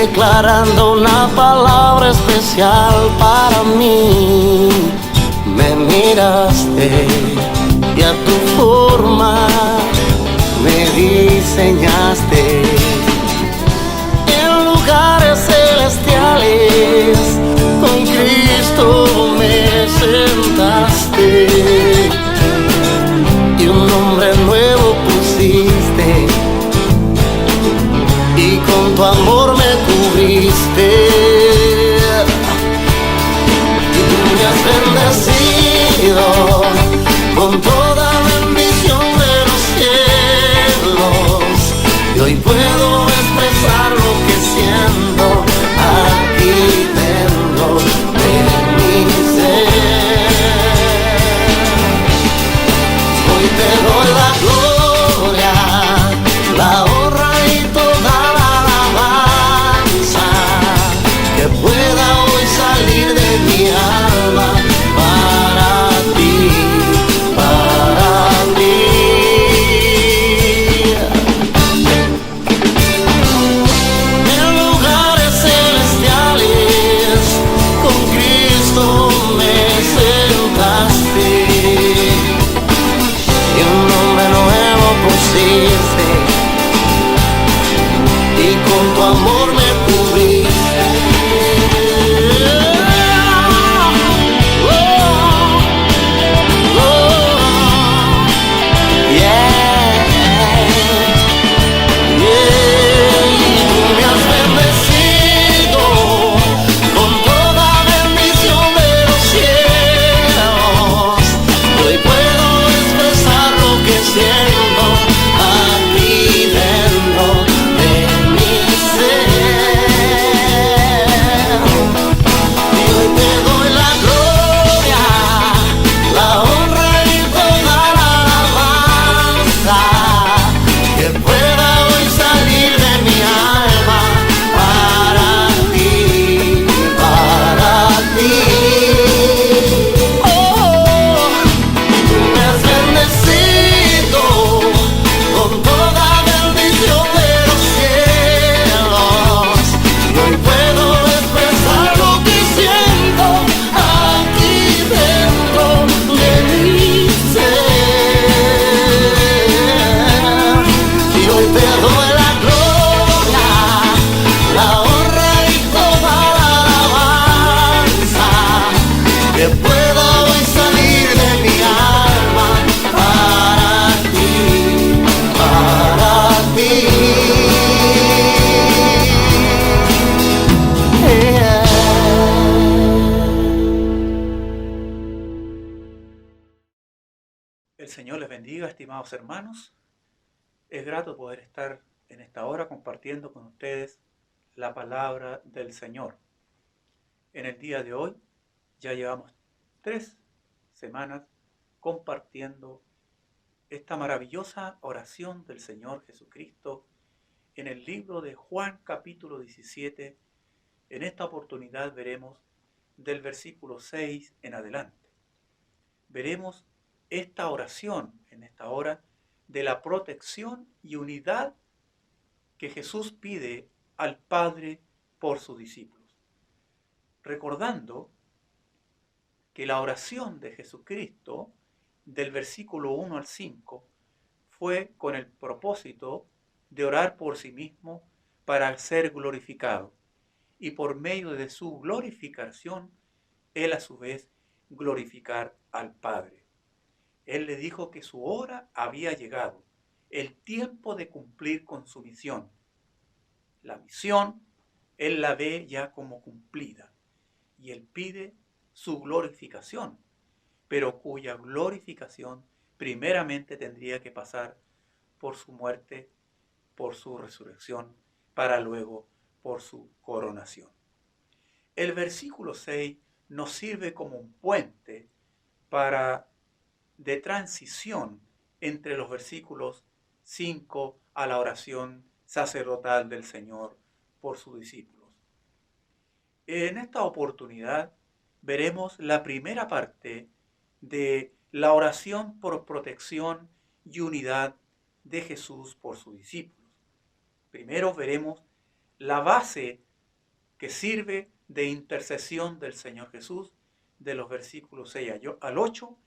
declarando una palabra especial para mí. Me miraste y a tu forma me diseñaste en lugares celestiales. Con Cristo me sentaste y un nombre nuevo pusiste, y con tu amor me cubriste, y tú me has bendecido con toda bendición de los cielos, y hoy puedo expresar lo que siento aquí dentro de mi ser. Hoy te doy la gloria, la honra y toda la alabanza, que pueda hoy salir de mi alma para ti, para ti. En lugares celestiales con Cristo me sentaste y un nombre nuevo pusiste, y con tu amor me cubriste. Oh, oh, yeah, yeah. Y tú me has bendecido con toda bendición de los cielos. Hoy puedo expresar lo que siento aquí dentro de mi ser. Y hoy te doy la gloria, la honra y toda la alabanza, que pueda hoy salir de mi alma para ti, para ti. Oh, tú me has bendecido con toda bendición de los cielos, y hoy puedo expresar lo que siento aquí dentro de mi ser. Y hoy te doy la gloria, la honra y toda la alabanza, que pueda hoy salir de mi alma para ti, para ti. Yeah. El Señor les bendiga, estimados hermanos. Es grato poder estar en esta hora compartiendo con ustedes la palabra del Señor. En el día de hoy ya llevamos 3 semanas compartiendo esta maravillosa oración del Señor Jesucristo en el libro de Juan capítulo 17. En esta oportunidad veremos del versículo 6 en adelante. Veremos esta oración en esta hora de la protección y unidad que Jesús pide al Padre por sus discípulos. Recordando que la oración de Jesucristo del versículo 1 al 5 fue con el propósito de orar por sí mismo para ser glorificado, y por medio de su glorificación, él a su vez glorificar al Padre. Él le dijo que su hora había llegado, el tiempo de cumplir con su misión. La misión, él la ve ya como cumplida, y él pide su glorificación, pero cuya glorificación primeramente tendría que pasar por su muerte, por su resurrección, para luego por su coronación. El versículo 6 nos sirve como un puente de transición entre los versículos 5 a la oración sacerdotal del Señor por sus discípulos. En esta oportunidad veremos la primera parte de la oración por protección y unidad de Jesús por sus discípulos. Primero veremos la base que sirve de intercesión del Señor Jesús, de los versículos 6 al 8,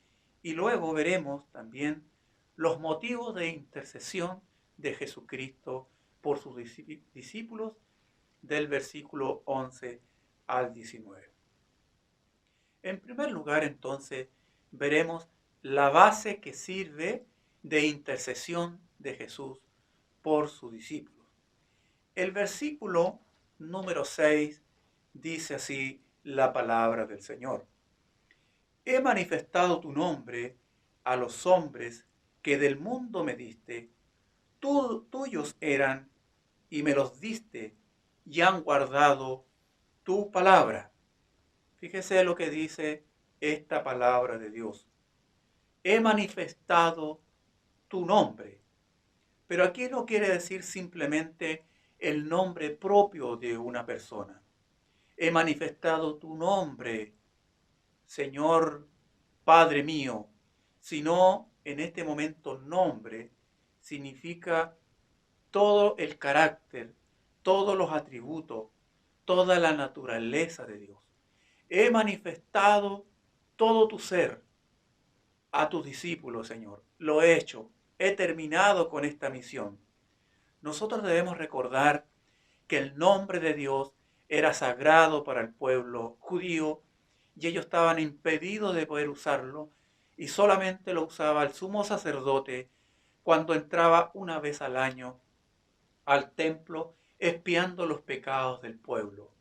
y luego veremos también los motivos de intercesión de Jesucristo por sus discípulos, del versículo 11 al 19. En primer lugar, entonces, veremos la base que sirve de intercesión de Jesús por sus discípulos. El versículo número 6 dice así la palabra del Señor. He manifestado tu nombre a los hombres que del mundo me diste. Tuyos eran y me los diste y han guardado tu palabra. Fíjese lo que dice esta palabra de Dios. He manifestado tu nombre. Pero aquí no quiere decir simplemente el nombre propio de una persona. He manifestado tu nombre, Señor Padre mío, sino en este momento nombre significa todo el carácter, todos los atributos, toda la naturaleza de Dios. He manifestado todo tu ser a tus discípulos, Señor. Lo he hecho. He terminado con esta misión. Nosotros debemos recordar que el nombre de Dios era sagrado para el pueblo judío y ellos estaban impedidos de poder usarlo y solamente lo usaba el sumo sacerdote cuando entraba una vez al año al templo expiando los pecados del pueblo.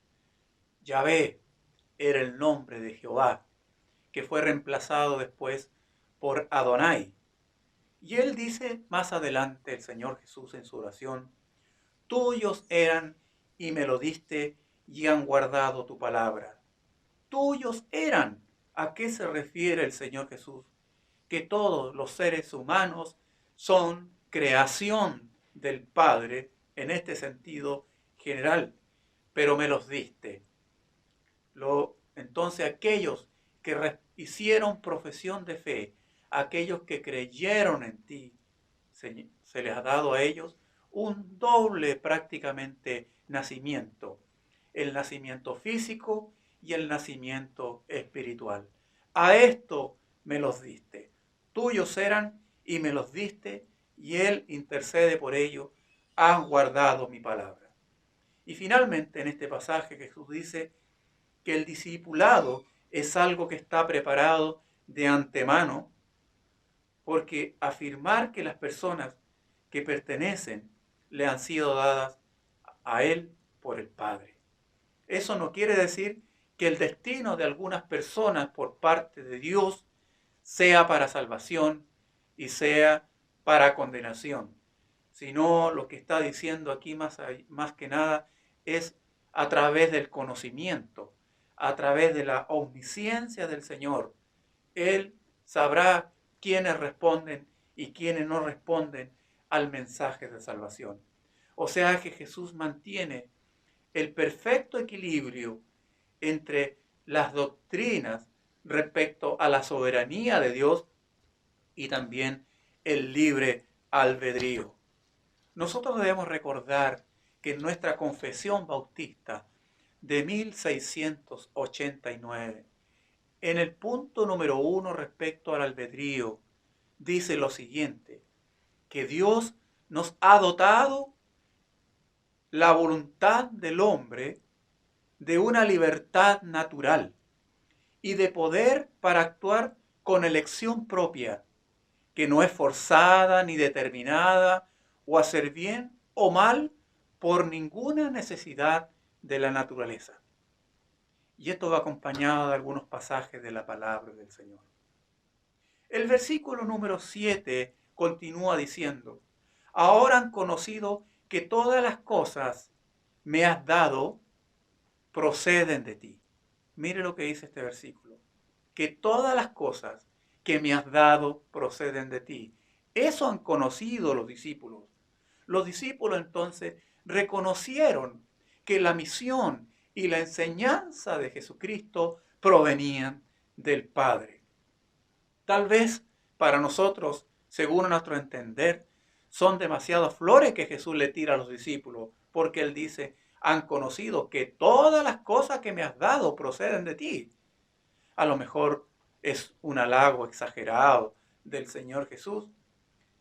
Yahvé era el nombre de Jehová, que fue reemplazado después por Adonai. Y él dice más adelante, el Señor Jesús en su oración, tuyos eran y me lo diste y han guardado tu palabra. Tuyos eran. ¿A qué se refiere el Señor Jesús? Que todos los seres humanos son creación del Padre en este sentido general, pero me los diste. Entonces aquellos que hicieron profesión de fe, aquellos que creyeron en ti, se les ha dado a ellos un doble prácticamente nacimiento, el nacimiento físico y el nacimiento espiritual. A esto me los diste. Tuyos eran y me los diste, y Él intercede por ellos, han guardado mi palabra. Y finalmente en este pasaje Jesús dice que el discipulado es algo que está preparado de antemano, porque afirmar que las personas que pertenecen le han sido dadas a Él por el Padre. Eso no quiere decir que el destino de algunas personas por parte de Dios sea para salvación y sea para condenación, sino lo que está diciendo aquí más que nada es a través del conocimiento, a través de la omnisciencia del Señor. Él sabrá quiénes responden y quiénes no responden al mensaje de salvación. O sea que Jesús mantiene el perfecto equilibrio entre las doctrinas respecto a la soberanía de Dios y también el libre albedrío. Nosotros debemos recordar que en nuestra confesión bautista de 1689, en el punto número 1 respecto al albedrío, dice lo siguiente, que Dios nos ha dotado la voluntad del hombre de una libertad natural y de poder para actuar con elección propia, que no es forzada ni determinada o hacer bien o mal por ninguna necesidad de la naturaleza. Y esto va acompañado de algunos pasajes de la palabra del Señor. El versículo número 7 continúa diciendo, ahora han conocido que todas las cosas me has dado proceden de ti. Mire lo que dice este versículo, que todas las cosas que me has dado proceden de ti. Eso han conocido los discípulos. Los discípulos entonces reconocieron que la misión y la enseñanza de Jesucristo provenían del Padre. Tal vez para nosotros, según nuestro entender, son demasiadas flores que Jesús le tira a los discípulos, porque Él dice, han conocido que todas las cosas que me has dado proceden de ti. A lo mejor es un halago exagerado del Señor Jesús.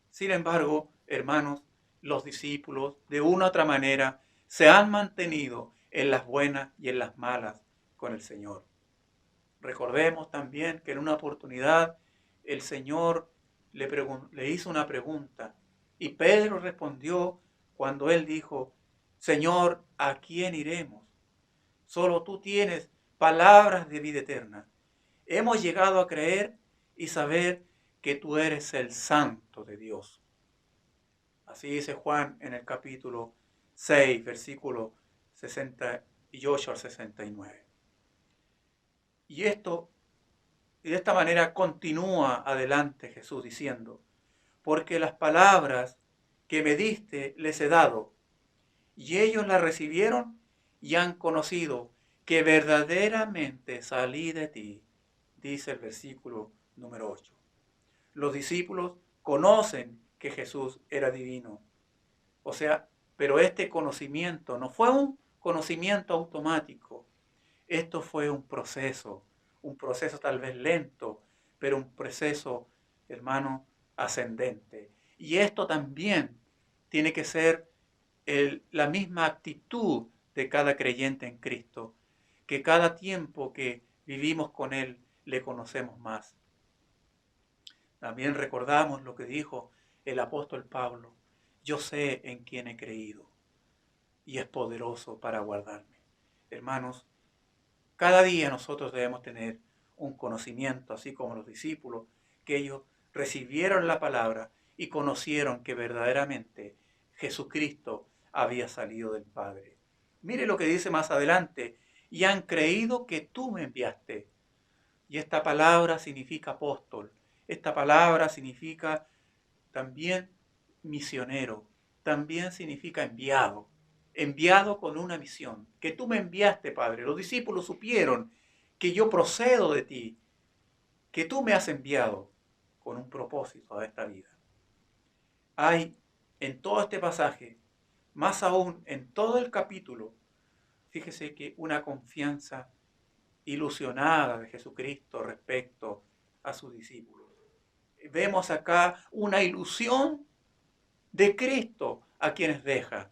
Sin embargo, hermanos, los discípulos, de una u otra manera, se han mantenido en las buenas y en las malas con el Señor. Recordemos también que en una oportunidad el Señor le hizo una pregunta y Pedro respondió cuando él dijo: Señor, ¿a quién iremos? Solo tú tienes palabras de vida eterna. Hemos llegado a creer y saber que tú eres el Santo de Dios. Así dice Juan en el capítulo 6, versículo 68 al 69. Y de esta manera continúa adelante Jesús diciendo: porque las palabras que me diste les he dado, y ellos las recibieron y han conocido que verdaderamente salí de ti, dice el versículo número 8. Los discípulos conocen que Jesús era divino. O sea, pero este conocimiento no fue un conocimiento automático. Esto fue un proceso tal vez lento, pero un proceso, hermano, ascendente. Y esto también tiene que ser la misma actitud de cada creyente en Cristo, que cada tiempo que vivimos con Él le conocemos más. También recordamos lo que dijo el apóstol Pablo: yo sé en quién he creído y es poderoso para guardarme. Hermanos, cada día nosotros debemos tener un conocimiento, así como los discípulos, que ellos recibieron la palabra y conocieron que verdaderamente Jesucristo había salido del Padre. Mire lo que dice más adelante: y han creído que tú me enviaste. Y esta palabra significa apóstol. Esta palabra significa también misionero. También significa enviado. Enviado con una misión. Que tú me enviaste, Padre. Los discípulos supieron que yo procedo de ti. Que tú me has enviado con un propósito a esta vida. Hay en todo este pasaje, más aún en todo el capítulo, fíjese que una confianza ilusionada de Jesucristo respecto a sus discípulos. Vemos acá una ilusión de Cristo a quienes deja.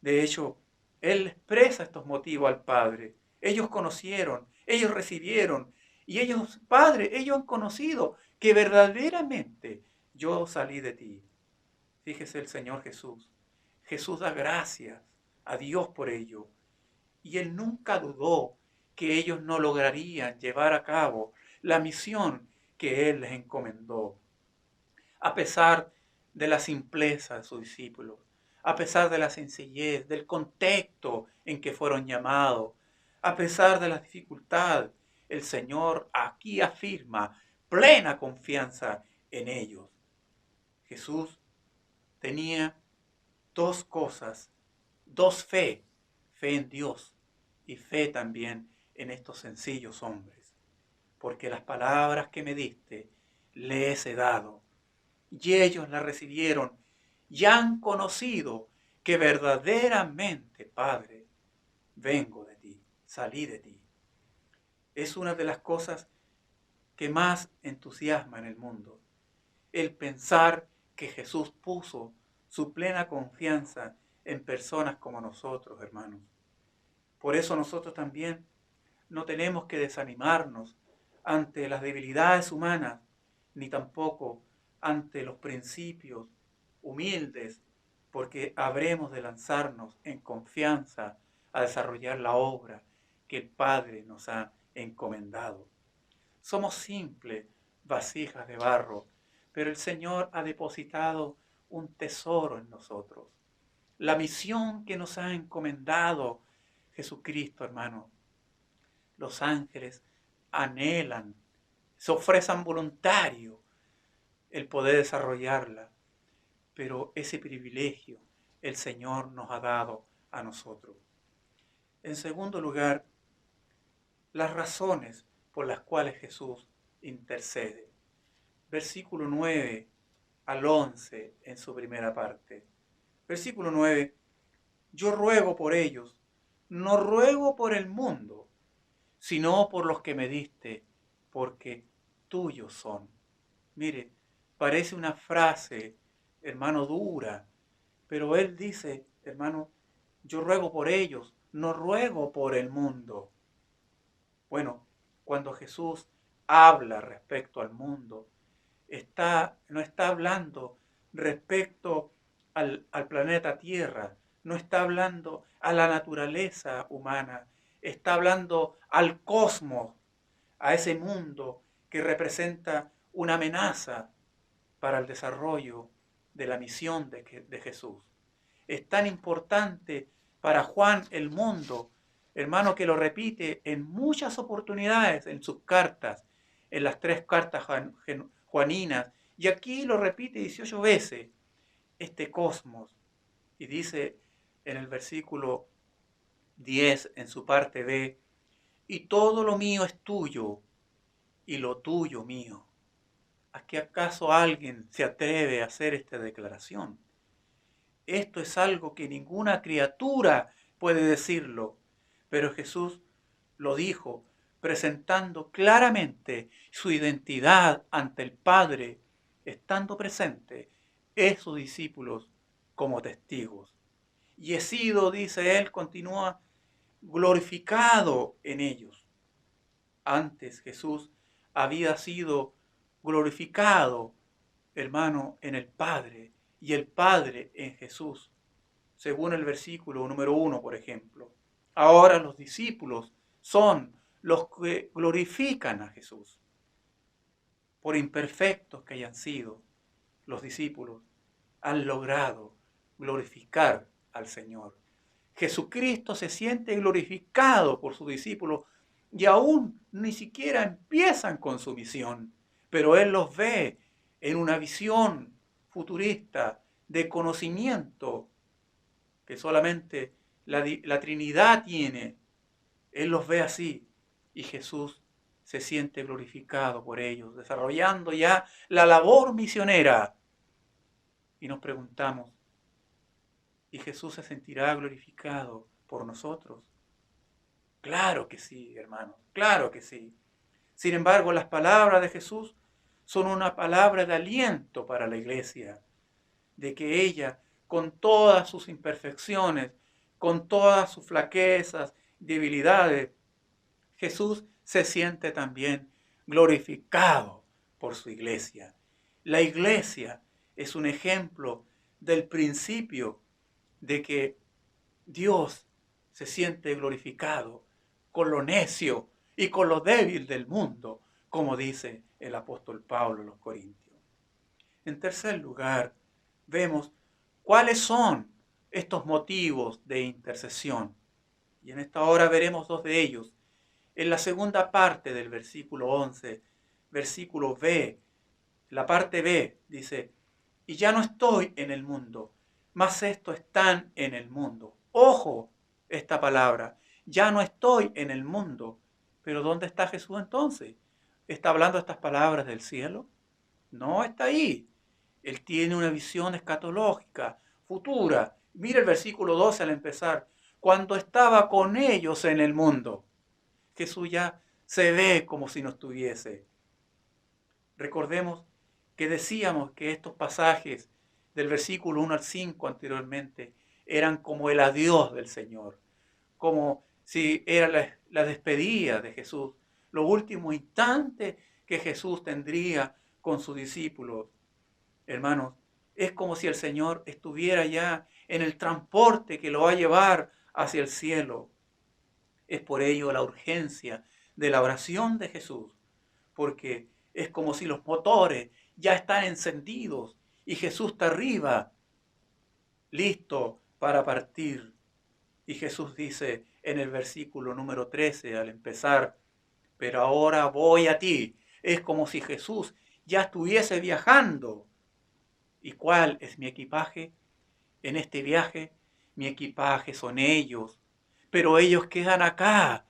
De hecho, Él expresa estos motivos al Padre. Ellos conocieron, ellos recibieron, y ellos, Padre, ellos han conocido que verdaderamente yo salí de ti. Fíjese el Señor Jesús. Jesús da gracias a Dios por ello. Y Él nunca dudó que ellos no lograrían llevar a cabo la misión que Él les encomendó. A pesar de la simpleza de sus discípulos, a pesar de la sencillez, del contexto en que fueron llamados, a pesar de la dificultad, el Señor aquí afirma plena confianza en ellos. Jesús tenía dos cosas, dos fe en Dios y fe también en estos sencillos hombres. Porque las palabras que me diste les he dado, y ellos las recibieron y han conocido que verdaderamente, Padre, vengo de ti, salí de ti. Es una de las cosas que más entusiasma en el mundo, el pensar que Jesús puso su plena confianza en personas como nosotros, hermanos. Por eso nosotros también no tenemos que desanimarnos ante las debilidades humanas, ni tampoco ante los principios humildes, porque habremos de lanzarnos en confianza a desarrollar la obra que el Padre nos ha encomendado. Somos simples vasijas de barro, pero el Señor ha depositado un tesoro en nosotros. La misión que nos ha encomendado Jesucristo, hermano. Los ángeles anhelan, se ofrecen voluntario el poder desarrollarla, pero ese privilegio el Señor nos ha dado a nosotros. En segundo lugar, las razones por las cuales Jesús intercede. Versículo 9 al 11 en su primera parte. Versículo 9, yo ruego por ellos, no ruego por el mundo, sino por los que me diste, porque tuyos son. Mire, parece una frase, hermano, dura, pero él dice, hermano, yo ruego por ellos, no ruego por el mundo. Bueno, cuando Jesús habla respecto al mundo, no está hablando respecto al planeta Tierra, no está hablando a la naturaleza humana, está hablando al cosmos, a ese mundo que representa una amenaza para el desarrollo de la misión de Jesús. Es tan importante para Juan el mundo, hermano, que lo repite en muchas oportunidades en sus cartas, en las 3 cartas juaninas, y aquí lo repite 18 veces, este cosmos. Y dice en el versículo 10, en su parte B, y todo lo mío es tuyo, y lo tuyo mío. ¿A qué acaso alguien se atreve a hacer esta declaración? Esto es algo que ninguna criatura puede decirlo, pero Jesús lo dijo, presentando claramente su identidad ante el Padre, estando presente en sus discípulos como testigos. Y he sido, dice él, continúa, glorificado en ellos. Antes Jesús había sido glorificado, hermano, en el Padre, y el Padre en Jesús, según el versículo número 1, por ejemplo. Ahora los discípulos son los que glorifican a Jesús. Por imperfectos que hayan sido, los discípulos han logrado glorificar al Señor. Jesucristo se siente glorificado por sus discípulos y aún ni siquiera empiezan con su misión, pero Él los ve en una visión futurista de conocimiento que solamente la Trinidad tiene. Él los ve así y Jesús se siente glorificado por ellos, desarrollando ya la labor misionera. Y nos preguntamos, ¿y Jesús se sentirá glorificado por nosotros? Claro que sí, hermanos, claro que sí. Sin embargo, las palabras de Jesús son una palabra de aliento para la iglesia, de que ella, con todas sus imperfecciones, con todas sus flaquezas, debilidades, Jesús se siente también glorificado por su iglesia. La iglesia es un ejemplo del principio de que Dios se siente glorificado con lo necio y con lo débil del mundo, como dice el apóstol Pablo a los Corintios. En tercer lugar, vemos cuáles son estos motivos de intercesión. Y en esta hora veremos 2 de ellos. En la segunda parte del versículo 11, versículo B, la parte B dice, y ya no estoy en el mundo, mas estos están en el mundo. Ojo, esta palabra, ya no estoy en el mundo. Pero ¿dónde está Jesús entonces? ¿Está hablando estas palabras del cielo? No está ahí. Él tiene una visión escatológica, futura. Mira el versículo 12 al empezar. Cuando estaba con ellos en el mundo. Jesús ya se ve como si no estuviese. Recordemos que decíamos que estos pasajes del versículo 1 al 5 anteriormente eran como el adiós del Señor, como si era la despedida de Jesús, los últimos instantes que Jesús tendría con sus discípulos. Hermanos, es como si el Señor estuviera ya en el transporte que lo va a llevar hacia el cielo. Es por ello la urgencia de la oración de Jesús, porque es como si los motores ya están encendidos y Jesús está arriba, listo para partir. Y Jesús dice en el versículo número 13 al empezar, pero ahora voy a ti. Es como si Jesús ya estuviese viajando. ¿Y cuál es mi equipaje? En este viaje, mi equipaje son ellos, pero ellos quedan acá.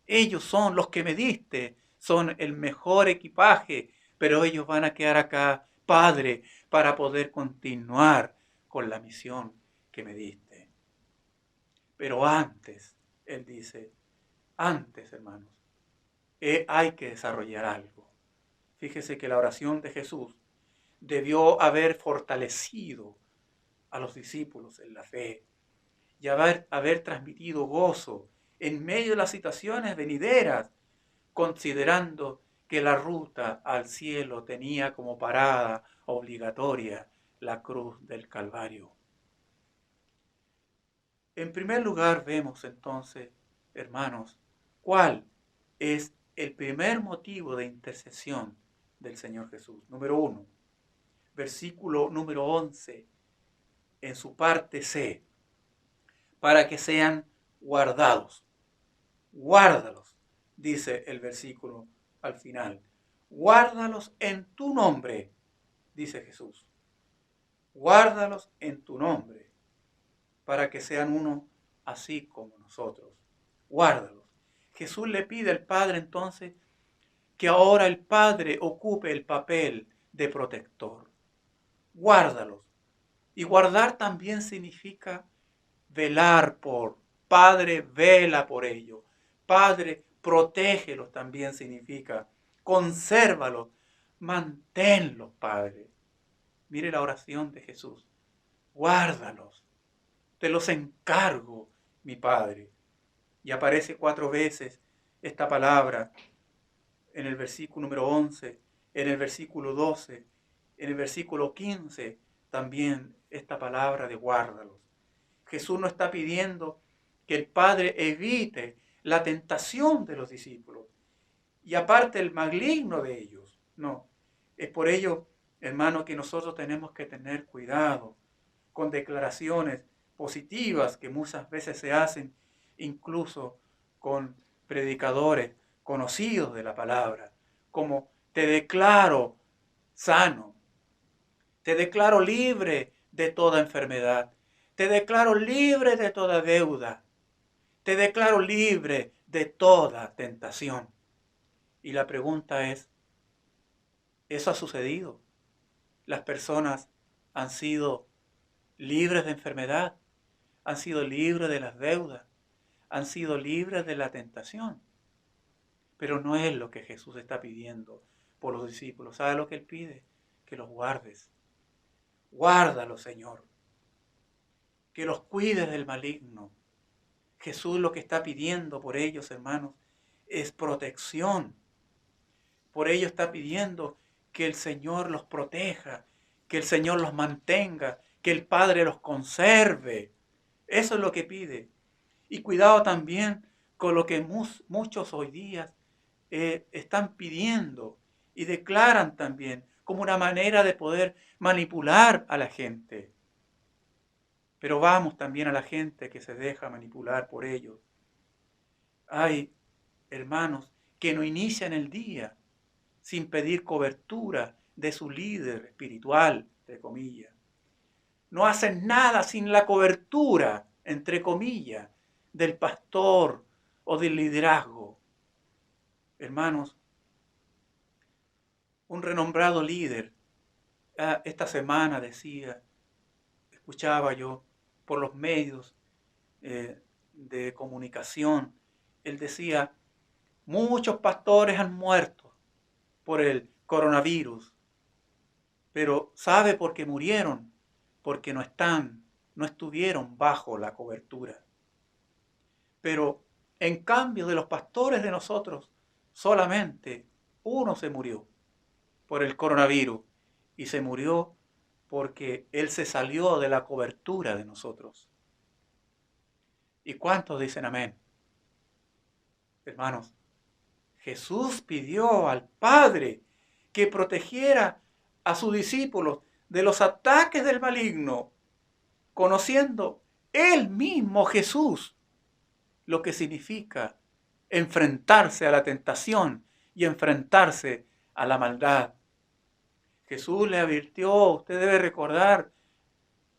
Ellos son los que me diste, son el mejor equipaje, pero ellos van a quedar acá, Padre, para poder continuar con la misión que me diste. Pero antes, Él dice, antes, hermanos, hay que desarrollar algo. Fíjese que la oración de Jesús debió haber fortalecido a los discípulos en la fe y haber transmitido gozo en medio de las situaciones venideras, considerando que la ruta al cielo tenía como parada obligatoria la cruz del Calvario. En primer lugar, vemos entonces, hermanos, cuál es el primer motivo de intercesión del Señor Jesús. Número 1, versículo número 11, en su parte C, para que sean guardados. Guárdalos, dice el versículo al final. Guárdalos en tu nombre, dice Jesús. Guárdalos en tu nombre, para que sean uno así como nosotros. Guárdalos. Jesús le pide al Padre entonces que ahora el Padre ocupe el papel de protector. Guárdalos. Y guardar también significa velar por. Padre, vela por ellos. Padre, protégelos también significa. Consérvalos. Manténlos, Padre. Mire la oración de Jesús. Guárdalos. Te los encargo, mi Padre. Y aparece 4 veces esta palabra en el versículo número 11, en el versículo 12, en el versículo 15, también esta palabra de guárdalos. Jesús no está pidiendo que el Padre evite la tentación de los discípulos y aparte el maligno de ellos. No, es por ello, hermano, que nosotros tenemos que tener cuidado con declaraciones positivas que muchas veces se hacen incluso con predicadores conocidos de la palabra, como te declaro sano, te declaro libre de toda enfermedad, te declaro libre de toda deuda, te declaro libre de toda tentación. Y la pregunta es, ¿eso ha sucedido? ¿Las personas han sido libres de enfermedad? ¿Han sido libres de las deudas? ¿Han sido libres de la tentación? Pero no es lo que Jesús está pidiendo por los discípulos. ¿Sabe lo que Él pide? Que los guardes. Guárdalos, Señor. Que los cuides del maligno. Jesús lo que está pidiendo por ellos, hermanos, es protección. Por ello está pidiendo que el Señor los proteja, que el Señor los mantenga, que el Padre los conserve. Eso es lo que pide. Y cuidado también con lo que muchos hoy día están pidiendo y declaran también como una manera de poder manipular a la gente. Pero vamos también a la gente que se deja manipular por ellos. Hay hermanos que no inician el día sin pedir cobertura de su líder espiritual, entre comillas. No hacen nada sin la cobertura, entre comillas, del pastor o del liderazgo. Hermanos, un renombrado líder esta semana decía, escuchaba yo por los medios de comunicación, él decía, muchos pastores han muerto por el coronavirus, pero ¿sabe por qué murieron? Porque no estuvieron bajo la cobertura. Pero en cambio de los pastores de nosotros, solamente uno se murió por el coronavirus y se murió porque él se salió de la cobertura de nosotros. ¿Y cuántos dicen amén? Hermanos, Jesús pidió al Padre que protegiera a sus discípulos de los ataques del maligno, conociendo él mismo, Jesús, lo que significa enfrentarse a la tentación y enfrentarse a la maldad. Jesús le advirtió, usted debe recordar,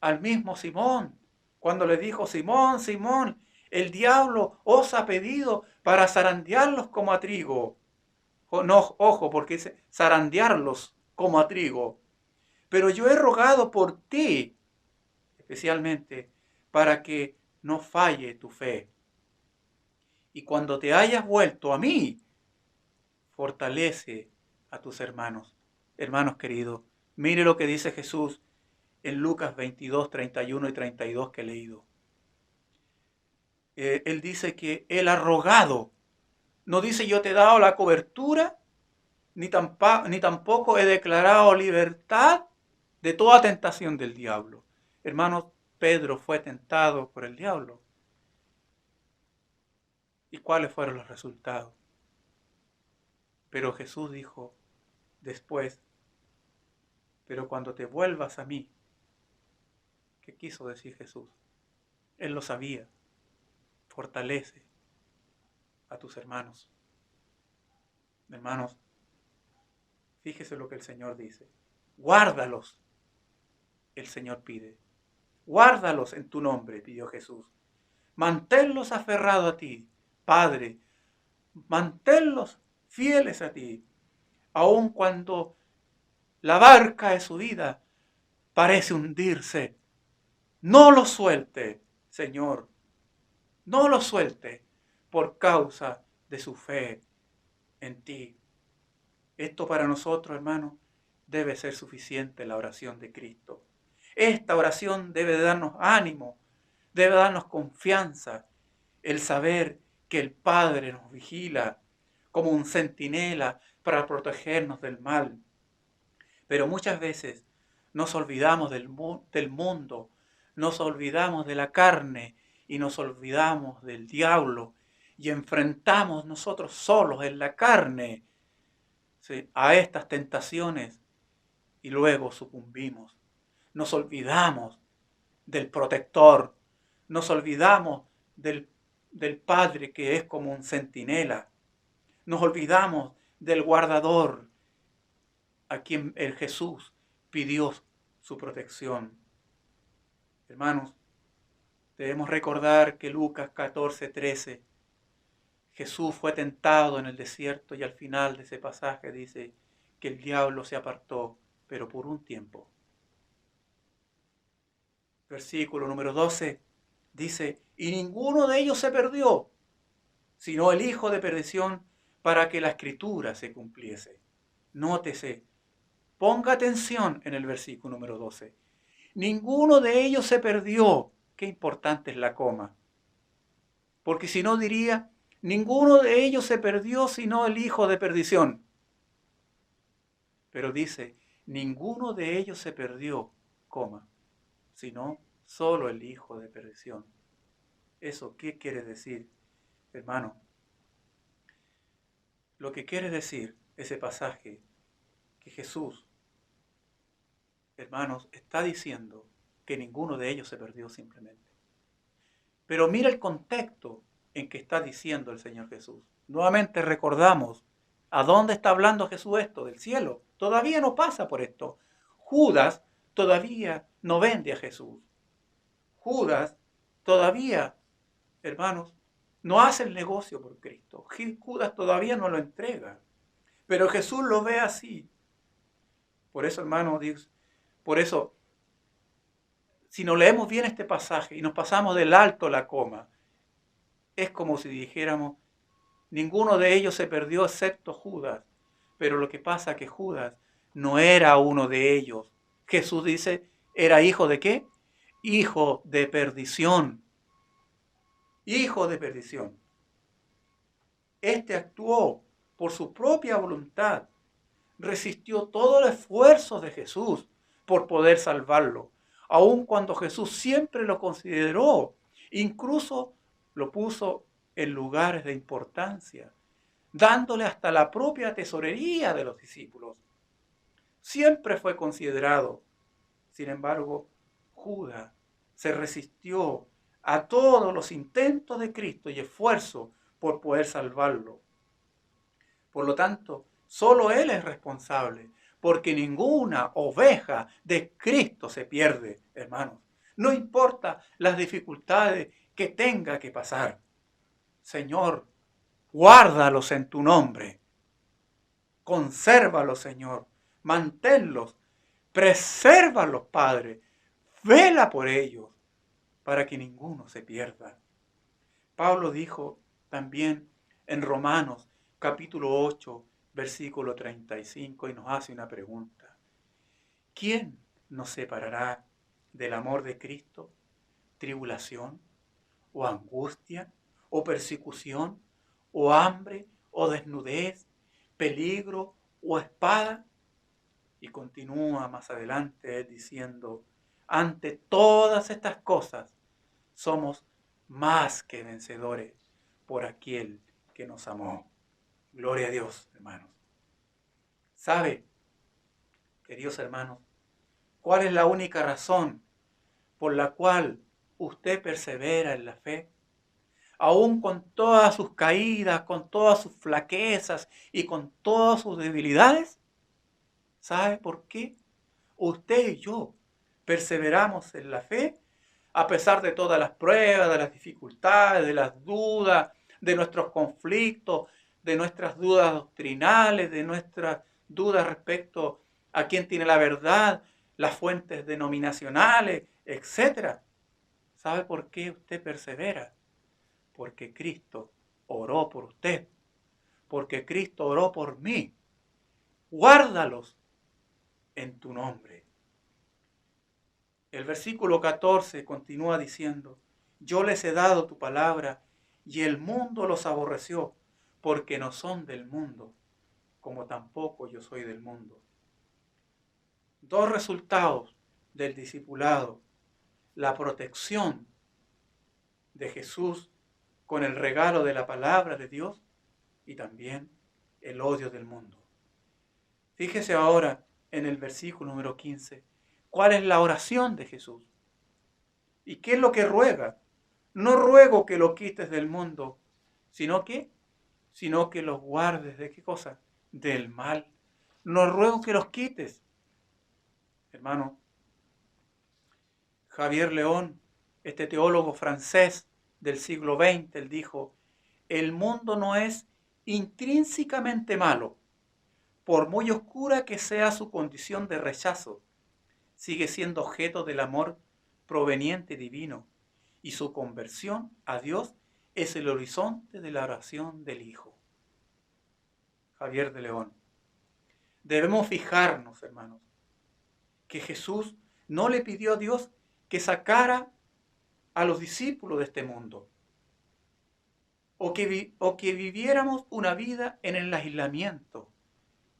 al mismo Simón, cuando le dijo, Simón, Simón, el diablo os ha pedido para zarandearlos como a trigo. No, ojo, porque es zarandearlos como a trigo. Pero yo he rogado por ti, especialmente, para que no falle tu fe. Y cuando te hayas vuelto a mí, fortalece a tus hermanos. Hermanos queridos, mire lo que dice Jesús en Lucas 22, 31 y 32 que he leído. Él dice que Él ha rogado. No dice yo te he dado la cobertura, ni tampoco he declarado libertad de toda tentación del diablo. Hermanos, Pedro fue tentado por el diablo. ¿Y cuáles fueron los resultados? Pero Jesús dijo después, pero cuando te vuelvas a mí, ¿qué quiso decir Jesús? Él lo sabía. Fortalece a tus hermanos. Hermanos, fíjese lo que el Señor dice. Guárdalos, el Señor pide. Guárdalos en tu nombre, pidió Jesús. Manténlos aferrados a ti, Padre. Manténlos fieles a ti, aun cuando la barca de su vida parece hundirse. No lo suelte, Señor. No lo suelte por causa de su fe en ti. Esto para nosotros, hermanos, debe ser suficiente, la oración de Cristo. Esta oración debe darnos ánimo, debe darnos confianza, el saber que el Padre nos vigila como un centinela para protegernos del mal. Pero muchas veces nos olvidamos del mundo, nos olvidamos de la carne y nos olvidamos del diablo y enfrentamos nosotros solos en la carne, ¿sí?, a estas tentaciones y luego sucumbimos. Nos olvidamos del protector, nos olvidamos del Padre que es como un centinela, nos olvidamos del guardador a quien el Jesús pidió su protección. Hermanos, debemos recordar que Lucas 14:13, Jesús fue tentado en el desierto y al final de ese pasaje dice que el diablo se apartó, pero por un tiempo. Versículo número 12 dice, y ninguno de ellos se perdió, sino el hijo de perdición, para que la escritura se cumpliese. Nótese, ponga atención en el versículo número 12. Ninguno de ellos se perdió. Qué importante es la coma. Porque si no diría, ninguno de ellos se perdió, sino el hijo de perdición. Pero dice, ninguno de ellos se perdió, coma, sino solo el hijo de perdición. ¿Eso qué quiere decir, hermano? Lo que quiere decir ese pasaje, que Jesús, hermanos, está diciendo que ninguno de ellos se perdió simplemente. Pero mira el contexto en que está diciendo el Señor Jesús. Nuevamente recordamos, ¿a dónde está hablando Jesús esto? Del cielo. Todavía no pasa por esto. Judas todavía no vende a Jesús. Judas todavía, hermanos, no hace el negocio por Cristo. Judas todavía no lo entrega. Pero Jesús lo ve así. Por eso, hermanos, por eso, si no leemos bien este pasaje y nos pasamos del alto la coma, es como si dijéramos, ninguno de ellos se perdió excepto Judas. Pero lo que pasa es que Judas no era uno de ellos. Jesús dice, ¿era hijo de qué? Hijo de perdición. Hijo de perdición. Este actuó por su propia voluntad. Resistió todo el esfuerzo de Jesús por poder salvarlo. Aun cuando Jesús siempre lo consideró. Incluso lo puso en lugares de importancia, dándole hasta la propia tesorería de los discípulos. Siempre fue considerado. Sin embargo, Judas se resistió a todos los intentos de Cristo y esfuerzo por poder salvarlo. Por lo tanto, solo Él es responsable, porque ninguna oveja de Cristo se pierde, hermanos. No importa las dificultades que tenga que pasar. Señor, guárdalos en tu nombre. Consérvalos, Señor. Manténlos. Presérvalos, Padre. Vela por ellos. para que ninguno se pierda. Pablo dijo también en Romanos capítulo 8, versículo 35, y nos hace una pregunta. ¿Quién nos separará del amor de Cristo? ¿Tribulación? ¿O angustia? ¿O persecución? ¿O hambre? ¿O desnudez? ¿Peligro? ¿O espada? Y continúa más adelante diciendo, ante todas estas cosas somos más que vencedores por aquel que nos amó. Gloria a Dios, hermanos. ¿Sabe, queridos hermanos, cuál es la única razón por la cual usted persevera en la fe? Aún con todas sus caídas, con todas sus flaquezas y con todas sus debilidades. ¿Sabe por qué? Usted y yo perseveramos en la fe a pesar de todas las pruebas, de las dificultades, de las dudas, de nuestros conflictos, de nuestras dudas doctrinales, de nuestras dudas respecto a quién tiene la verdad, las fuentes denominacionales, etc. ¿Sabe por qué usted persevera? Porque Cristo oró por usted, porque Cristo oró por mí. Guárdalos en tu nombre. El versículo 14 continúa diciendo, yo les he dado tu palabra y el mundo los aborreció, porque no son del mundo, como tampoco yo soy del mundo. Dos resultados del discipulado: la protección de Jesús con el regalo de la palabra de Dios y también el odio del mundo. Fíjese ahora en el versículo número 15, ¿cuál es la oración de Jesús? ¿Y qué es lo que ruega? No ruego que lo quites del mundo, sino que los guardes de qué cosa? Del mal. No ruego que los quites. Hermano, Javier León, este teólogo francés del siglo XX, él dijo, el mundo no es intrínsecamente malo, por muy oscura que sea su condición de rechazo, sigue siendo objeto del amor proveniente divino, y su conversión a Dios es el horizonte de la oración del Hijo. Javier de León. Debemos fijarnos, hermanos, que Jesús no le pidió a Dios que sacara a los discípulos de este mundo, o que viviéramos una vida en el aislamiento,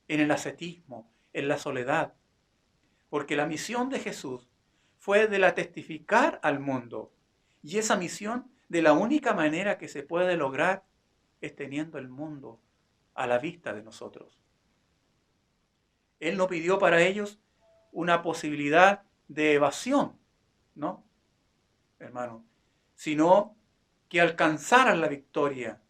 en el ascetismo, en la soledad, porque la misión de Jesús fue de la testificar al mundo, y esa misión de la única manera que se puede lograr es teniendo el mundo a la vista de nosotros. Él no pidió para ellos una posibilidad de evasión, ¿no, hermano? Sino que alcanzaran la victoria.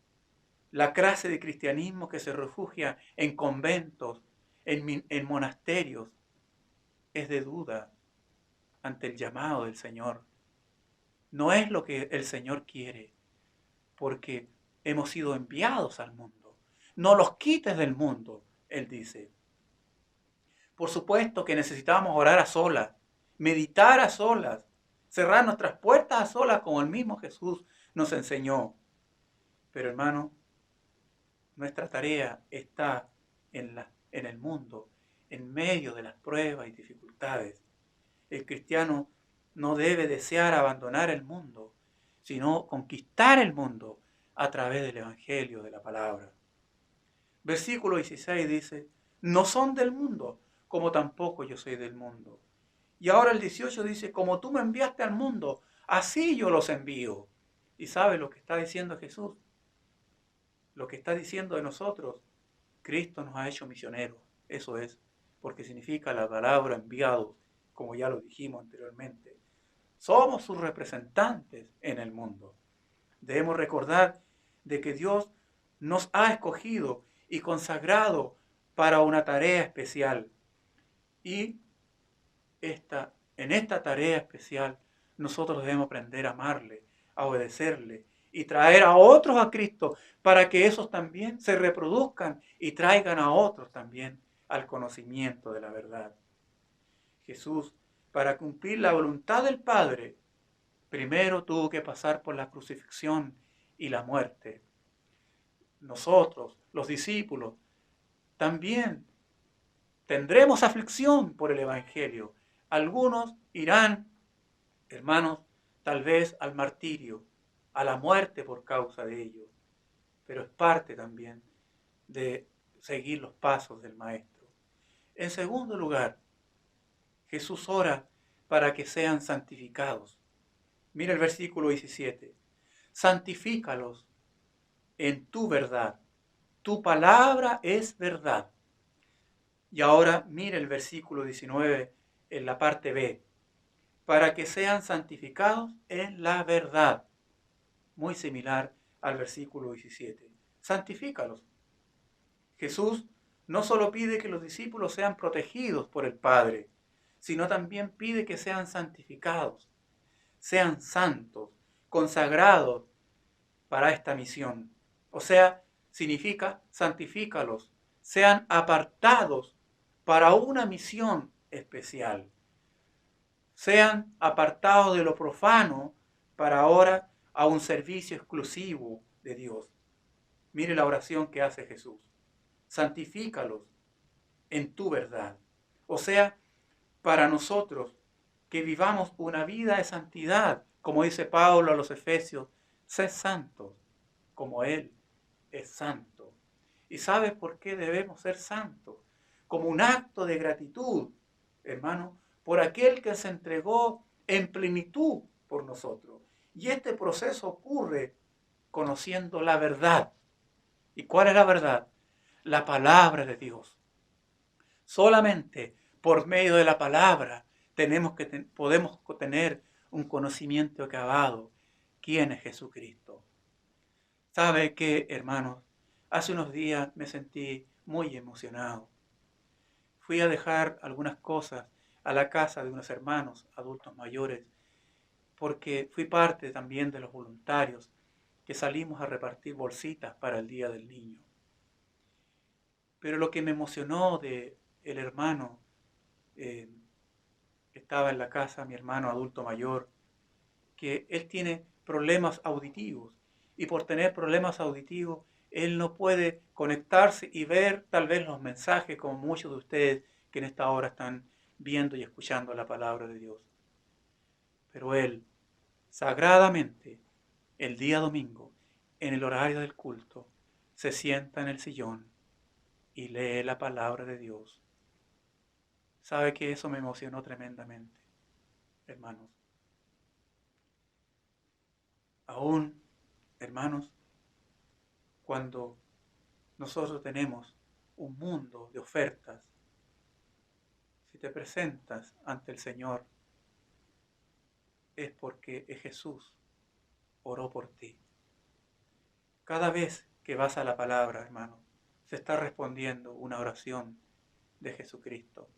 La clase de cristianismo que se refugia en conventos, en monasterios, es de duda ante el llamado del Señor. No es lo que el Señor quiere, porque hemos sido enviados al mundo. No los quites del mundo, Él dice. Por supuesto que necesitamos orar a solas, meditar a solas, cerrar nuestras puertas a solas como el mismo Jesús nos enseñó. Pero hermano, nuestra tarea está en el mundo, en medio de las pruebas y dificultades. El cristiano no debe desear abandonar el mundo, sino conquistar el mundo a través del Evangelio, de la palabra. Versículo 16 dice, no son del mundo, como tampoco yo soy del mundo. Y ahora el 18 dice, como tú me enviaste al mundo, así yo los envío. ¿Y sabe lo que está diciendo Jesús? Lo que está diciendo de nosotros, Cristo nos ha hecho misioneros. Eso es, porque significa la palabra enviados, como ya lo dijimos anteriormente. Somos sus representantes en el mundo. Debemos recordar de que Dios nos ha escogido y consagrado para una tarea especial. Y en esta tarea especial nosotros debemos aprender a amarle, a obedecerle y traer a otros a Cristo para que esos también se reproduzcan y traigan a otros también al conocimiento de la verdad. Jesús, para cumplir la voluntad del Padre, primero tuvo que pasar por la crucifixión y la muerte. Nosotros, los discípulos, también tendremos aflicción por el Evangelio. Algunos irán, hermanos, tal vez al martirio, a la muerte por causa de ello, pero es parte también de seguir los pasos del Maestro. En segundo lugar, Jesús ora para que sean santificados. Mira el versículo 17. Santifícalos en tu verdad. Tu palabra es verdad. Y ahora mire el versículo 19 en la parte B. Para que sean santificados en la verdad. Muy similar al versículo 17. Santifícalos. Jesús no solo pide que los discípulos sean protegidos por el Padre, sino también pide que sean santificados, sean santos, consagrados para esta misión. O sea, significa santifícalos, sean apartados para una misión especial. Sean apartados de lo profano para ahora a un servicio exclusivo de Dios. Mire la oración que hace Jesús. Santifícalos en tu verdad. O sea, para nosotros que vivamos una vida de santidad, como dice Pablo a los Efesios, sed santos como Él es santo. ¿Y sabes por qué debemos ser santos? Como un acto de gratitud, hermano, por aquel que se entregó en plenitud por nosotros. Y este proceso ocurre conociendo la verdad. ¿Y cuál es la verdad? La palabra de Dios. Solamente por medio de la palabra podemos tener un conocimiento acabado. ¿Quién es Jesucristo? ¿Sabe qué, hermanos? Hace unos días me sentí muy emocionado. Fui a dejar algunas cosas a la casa de unos hermanos adultos mayores, porque fui parte también de los voluntarios que salimos a repartir bolsitas para el Día del Niño. Pero lo que me emocionó de el hermano que estaba en la casa, mi hermano adulto mayor, que él tiene problemas auditivos y por tener problemas auditivos él no puede conectarse y ver tal vez los mensajes como muchos de ustedes que en esta hora están viendo y escuchando la palabra de Dios. Pero él, sagradamente, el día domingo, en el horario del culto, se sienta en el sillón y lee la palabra de Dios. ¿Sabe que eso me emocionó tremendamente, hermanos? Aún, hermanos, cuando nosotros tenemos un mundo de ofertas, si te presentas ante el Señor, es porque Jesús oró por ti. Cada vez que vas a la palabra, hermano, se está respondiendo una oración de Jesucristo,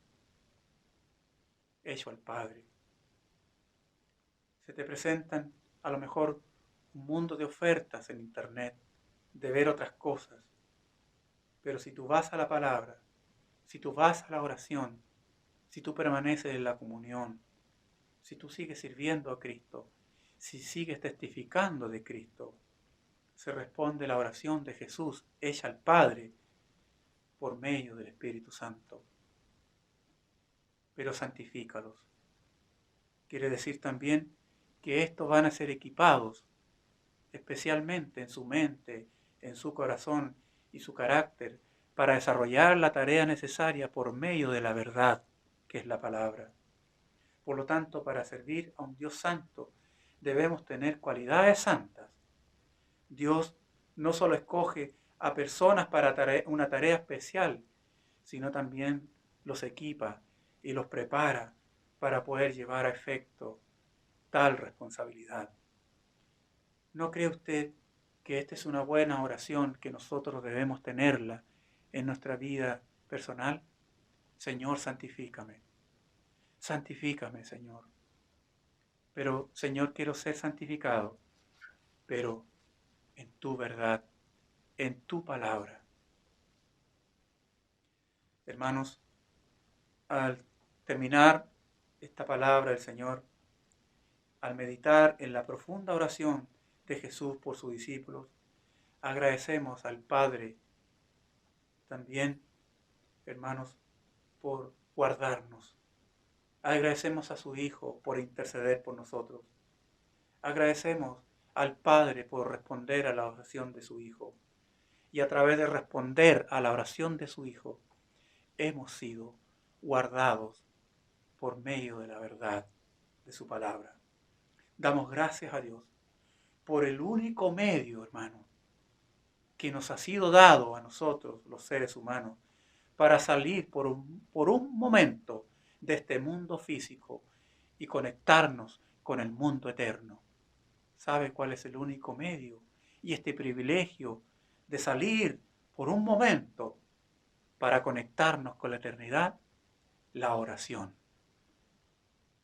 hecho al Padre. Se te presentan a lo mejor un mundo de ofertas en internet, de ver otras cosas. Pero si tú vas a la palabra, si tú vas a la oración, si tú permaneces en la comunión, si tú sigues sirviendo a Cristo, si sigues testificando de Cristo, se responde la oración de Jesús hecha al Padre por medio del Espíritu Santo. Pero santifícalos. Quiere decir también que estos van a ser equipados, especialmente en su mente, en su corazón y su carácter, para desarrollar la tarea necesaria por medio de la verdad, que es la palabra. Por lo tanto, para servir a un Dios santo, debemos tener cualidades santas. Dios no solo escoge a personas para una tarea especial, sino también los equipa y los prepara para poder llevar a efecto tal responsabilidad. ¿No cree usted que esta es una buena oración que nosotros debemos tenerla en nuestra vida personal? Señor, santifícame. Santifícame, Señor. Pero, Señor, quiero ser santificado, pero en tu verdad, en tu palabra. Hermanos, al terminar esta palabra del Señor, al meditar en la profunda oración de Jesús por sus discípulos, agradecemos al Padre también, hermanos, por guardarnos. Agradecemos a su Hijo por interceder por nosotros. Agradecemos al Padre por responder a la oración de su Hijo. Y a través de responder a la oración de su Hijo, hemos sido guardados por medio de la verdad de su palabra. Damos gracias a Dios por el único medio, hermano, que nos ha sido dado a nosotros, los seres humanos, para salir por un momento de este mundo físico y conectarnos con el mundo eterno. ¿Sabe cuál es el único medio? Y este privilegio de salir por un momento para conectarnos con la eternidad, la oración.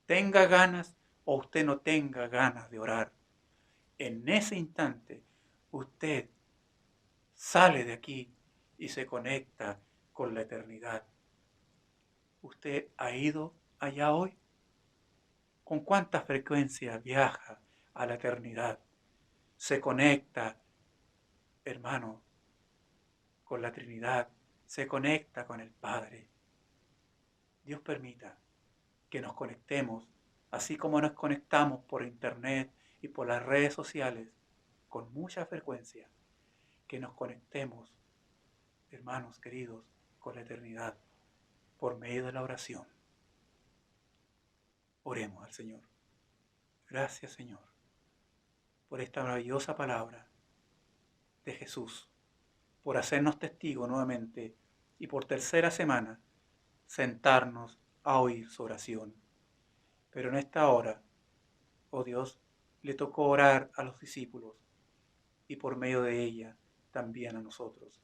Tenga ganas o usted no tenga ganas de orar, en ese instante usted sale de aquí y se conecta con la eternidad. ¿Usted ha ido allá hoy? ¿Con cuánta frecuencia viaja a la eternidad? Se conecta, hermano, con la Trinidad, se conecta con el Padre. Dios permita que nos conectemos, así como nos conectamos por internet y por las redes sociales, con mucha frecuencia, que nos conectemos, hermanos queridos, con la eternidad, por medio de la oración. Oremos al Señor. Gracias, Señor, por esta maravillosa palabra de Jesús, por hacernos testigos nuevamente y por tercera semana sentarnos a oír su oración. Pero en esta hora, oh Dios, le tocó orar a los discípulos y por medio de ella también a nosotros.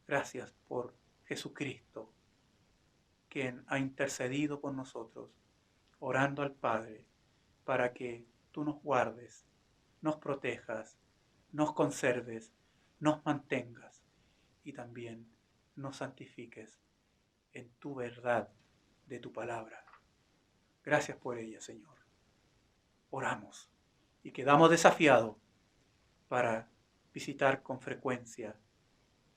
Gracias por Jesucristo, quien ha intercedido por nosotros, orando al Padre para que tú nos guardes, nos protejas, nos conserves, nos mantengas y también nos santifiques en tu verdad de tu palabra. Gracias por ella, Señor. Oramos y quedamos desafiados para visitar con frecuencia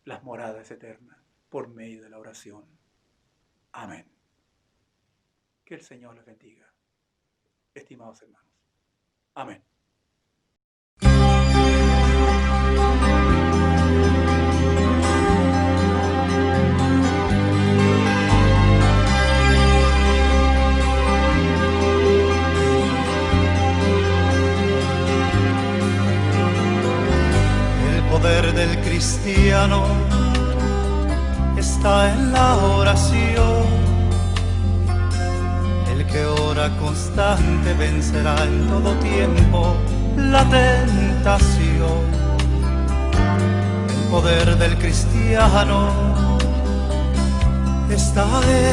las moradas eternas por medio de la oración. Amén. Que el Señor les bendiga, estimados hermanos. Amén. El poder del cristiano está en la oración. El que ora constante vencerá en todo tiempo la tentación. El poder del cristiano está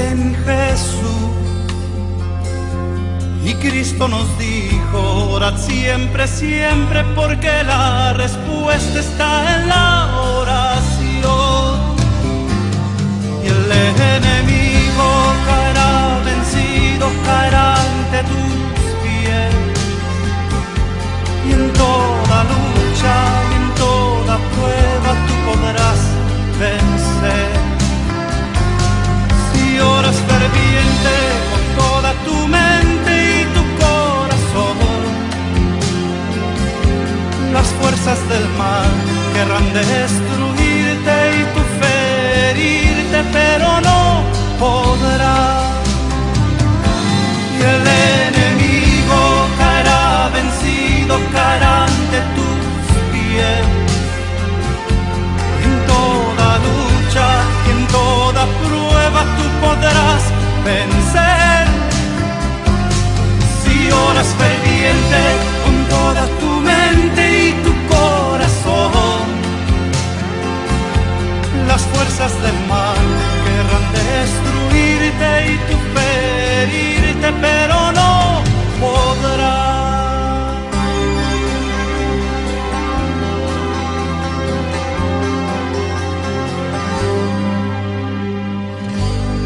en Jesús. Y Cristo nos dijo, orad siempre, siempre, porque la respuesta está en la oración. Y el enemigo caerá vencido, caerá ante tus pies. Y en toda lucha y en toda prueba tú podrás vencer. Si oras ferviente con toda tu mente y tu corazón, las fuerzas del mal querrán destruirte y tú ferirte, pero no podrás. Y el enemigo caerá vencido, caerá ante tus pies. En toda lucha y en toda prueba tú podrás vencer. Si oras ferviente con toda tu mente y tu corazón, las fuerzas del mal querrán destruirte y tú ferirte, pero no podrás.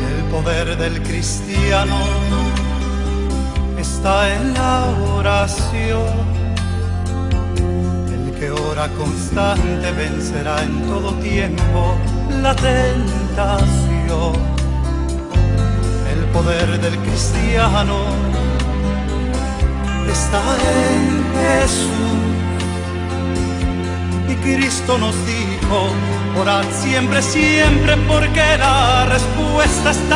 El poder del cristiano está está en la oración. El que ora constante vencerá en todo tiempo la tentación. El poder del cristiano está en Jesús. Y Cristo nos dijo, orad siempre, siempre, porque la respuesta está